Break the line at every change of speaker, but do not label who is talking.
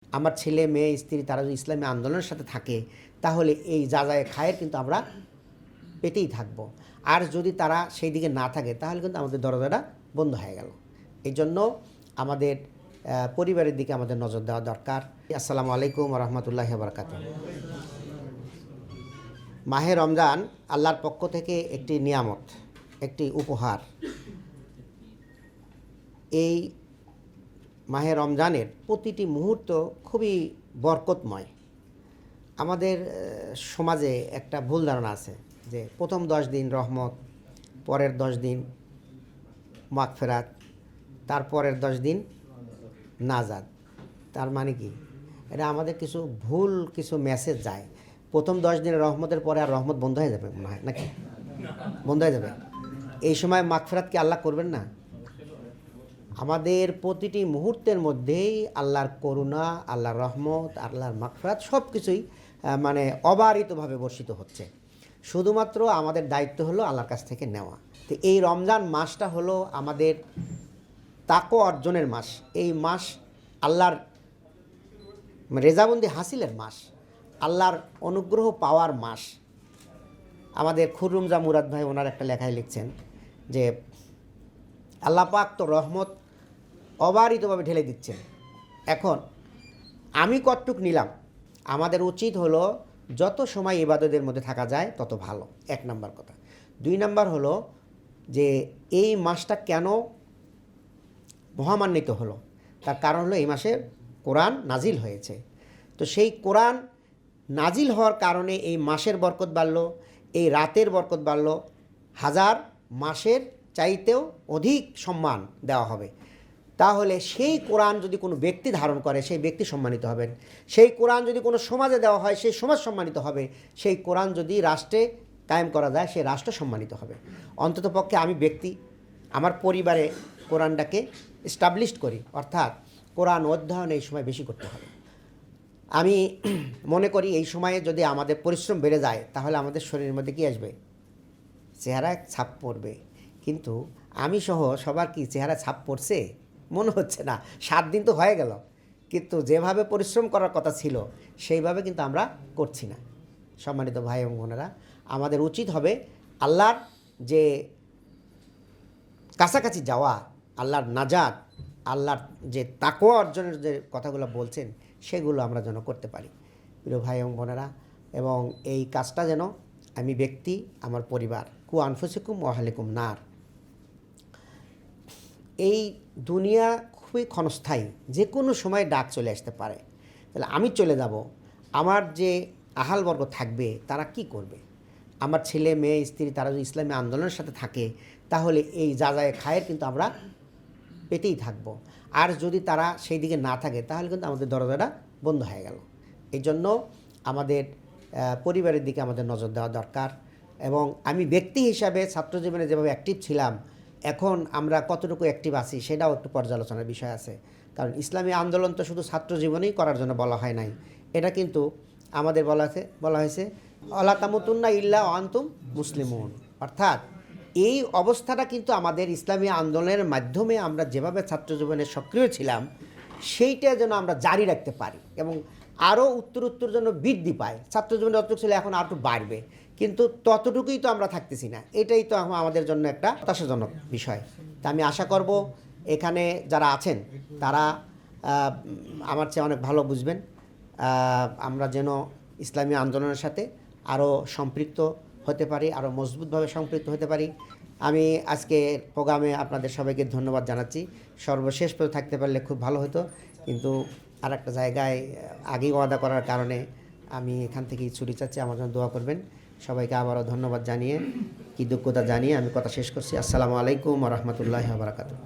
আমার ছেলে মেয়ে স্ত্রী তারা যদি ইসলামী আন্দোলনের সাথে থাকে তাহলে এই যা যায় খায়ের কিন্তু আমরা পেতেই থাকব। আর যদি তারা সেই দিকে না থাকে তাহলে কিন্তু আমাদের দরজাটা বন্ধ হয়ে গেল। এই জন্য আমাদের পরিবারের দিকে আমাদের নজর দেওয়া দরকার। আসসালামু আলাইকুম ওয়া রাহমাতুল্লাহি ওয়া বারাকাতুহু। মাহে রমজান আল্লাহর পক্ষ থেকে একটি নিয়ামত, একটি উপহার। এই মাহে রমজানের প্রতিটি মুহূর্ত খুবই বরকতময়। আমাদের সমাজে একটা ভুল ধারণা আছে যে প্রথম 10 দিন রহমত, পরের 10 দিন মাগফিরাত, তারপরের 10 দিন নাজাত। তার মানে কি? এটা আমাদের কিছু মেসেজ যায়। প্রথম 10 দিনের রহমতের পরে আর রহমত বন্ধ হয়ে যাবে মনে হয়, নাকি বন্ধ হয়ে যাবে? এই সময় মাগফিরাত কি আল্লাহ করবেন না? আমাদের প্রতিটি মুহূর্তের মধ্যেই আল্লাহর করুণা, আল্লাহর রহমত, আল্লাহর মাগফিরাত সব কিছুই মানে অবারিতভাবে বর্ষিত হচ্ছে। শুধুমাত্র আমাদের দায়িত্ব হলো আল্লাহর কাছ থেকে নেওয়া। তো এই রমজান মাসটা হলো আমাদের তাকওয়া অর্জনের মাস। এই মাস আল্লাহর রেজাবন্দি হাসিলের মাস, আল্লাহর অনুগ্রহ পাওয়ার মাস। আমাদের খুররুমজা মুরাদ ভাই ওনার একটা লেখায় লিখছেন যে আল্লাহ পাক তো রহমত অবারিতভাবে ঢেলে দিচ্ছেন। এখন আমি কতটুক নিলাম? আমাদের উচিত হলো যত সময় ইবাদতের মধ্যে থাকা যায় তত ভালো, 1 নাম্বার কথা। 2 নাম্বার হলো যে এই মাসটা কেন মহামান্বিত হলো? তার কারণ হলো এই মাসে কোরআন নাজিল হয়েছে। তো সেই কোরআন নাজিল হওয়ার কারণে এই মাসের বরকত বাড়ল, এই রাতের বরকত বাড়ল। 1000 মাসের চাইতেও অধিক সম্মান দেওয়া হবে। তাহলে সেই কোরআন যদি কোনো ব্যক্তি ধারণ করে সেই ব্যক্তি সম্মানিত হবেন। সেই কোরআন যদি কোনো সমাজে দেওয়া হয় সেই সমাজ সম্মানিত হবে। সেই কোরআন যদি রাষ্ট্রে কায়েম করা যায় সেই রাষ্ট্র সম্মানিত হবে। অন্ততপক্ষে আমি ব্যক্তি আমার পরিবারে কোরআনটাকে এস্টাবলিশড করি, অর্থাৎ কোরআন অধ্যয়ন এই সময় বেশি করতে হবে। আমি মনে করি এই সময়ে যদি আমাদের পরিশ্রম বেড়ে যায় তাহলে আমাদের শরীরের মধ্যে কী আসবে? চেহারা ছাপ পড়বে। কিন্তু আমি সহ সবার কি চেহারা ছাপ পড়ছে? মনে হচ্ছে না। 7 দিন তো হয়ে গেল, কিন্তু যেভাবে পরিশ্রম করার কথা ছিল সেইভাবে কিন্তু আমরা করছি না। সম্মানিত ভাই এবং বোনেরা, আমাদের উচিত হবে আল্লাহর যে কাছাকাছি যাওয়া, আল্লাহর নাজাত, আল্লাহর যে তাকওয়া অর্জনের যে কথাগুলো বলছেন সেগুলো আমরা যেন করতে পারি। প্রিয় ভাই এবং বোনেরা, এবং এই কাজটা যেন আমি ব্যক্তি, আমার পরিবার, কু আনফুসিকুম ওয়া আহলিকুম নার। এই দুনিয়া খুবই ক্ষণস্থায়ী, যে কোনো সময় ডাক চলে আসতে পারে। তাহলে আমি চলে যাব, আমার যে আহালবর্গ থাকবে তারা কি করবে? আমার ছেলে মেয়ে স্ত্রী তারা যদি ইসলামী আন্দোলনের সাথে থাকে তাহলে এই যা যায় খায়ের কিন্তু আমরা পেতেই থাকব। আর যদি তারা সেই দিকে না থাকে তাহলে কিন্তু আমাদের দরজাটা বন্ধ হয়ে গেল। এই জন্য আমাদের পরিবারের দিকে আমাদের নজর দেওয়া দরকার। এবং আমি ব্যক্তি হিসাবে ছাত্র জীবনে যেভাবে অ্যাক্টিভ ছিলাম, এখন আমরা কতটুকু অ্যাক্টিভ আছি সেটাও একটু পর্যালোচনার বিষয় আছে। কারণ ইসলামী আন্দোলন তো শুধু ছাত্র জীবনেই করার জন্য বলা হয় নাই, এটা কিন্তু আমাদের বলা হয়েছে আলা তামুতুন্না ইল্লা ওয়া আনতুম মুসলিমুন। অর্থাৎ এই অবস্থাটা কিন্তু আমাদের ইসলামী আন্দোলনের মাধ্যমে আমরা যেভাবে ছাত্র জীবনে সক্রিয় ছিলাম সেইটা যেন আমরা জারি রাখতে পারি এবং আরও উত্তর যেন বৃদ্ধি পায়। ছাত্র জীবনে যতটুকু ছিল এখন আর একটু বাড়বে, কিন্তু ততটুকুই তো আমরা থাকতেছি না। এটাই তো আমাদের জন্য একটা হতাশাজনক বিষয়। তা আমি আশা করব এখানে যারা আছেন তারা আমার চেয়ে অনেক ভালো বুঝবেন। আমরা যেন ইসলামী আন্দোলনের সাথে আরও সম্পৃক্ত হতে পারি, আরও মজবুতভাবে সম্পৃক্ত হতে পারি। আমি আজকে প্রোগ্রামে আপনাদের সবাইকে ধন্যবাদ জানাচ্ছি। সর্বশেষ পর্যন্ত থাকতে পারলে খুব ভালো হতো, কিন্তু আর একটা জায়গায় আগেই ওয়াদা করার কারণে আমি এখান থেকেই ছুটি চাচ্ছি। আমার জন্য দোয়া করবেন। সবাইকে আবারও ধন্যবাদ জানিয়ে, কৃতজ্ঞতা জানিয়ে আমি কথা শেষ করছি। আসসালামু আলাইকুম ওয়া রাহমাতুল্লাহি ওয়া বারাকাতুহু।